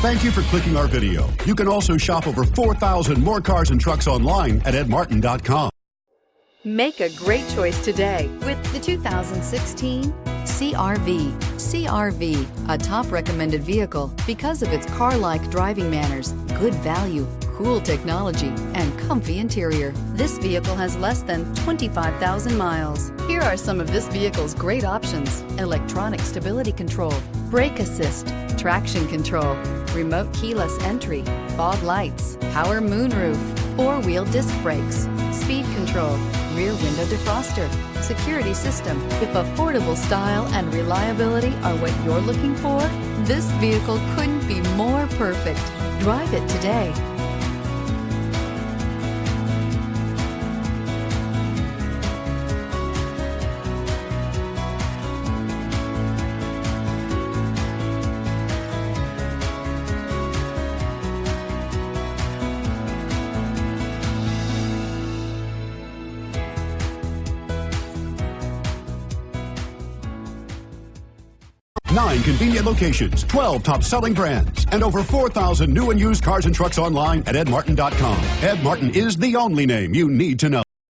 Thank you for clicking our video. You can also shop over 4,000 more cars and trucks online at edmartin.com. Make a great choice today with the 2016 CR-V. CR-V, a top recommended vehicle because of its car-like driving manners, good value, cool technology, and comfy interior. This vehicle has less than 25,000 miles. Here are some of this vehicle's great options: electronic stability control, brake assist, traction control, remote keyless entry, fog lights, power moonroof, four-wheel disc brakes, speed control, rear window defroster, security system. If affordable style and reliability are what you're looking for, this vehicle couldn't be more perfect. Drive it today. Nine convenient locations, 12 top-selling brands, and over 4,000 new and used cars and trucks online at edmartin.com. Ed Martin is the only name you need to know.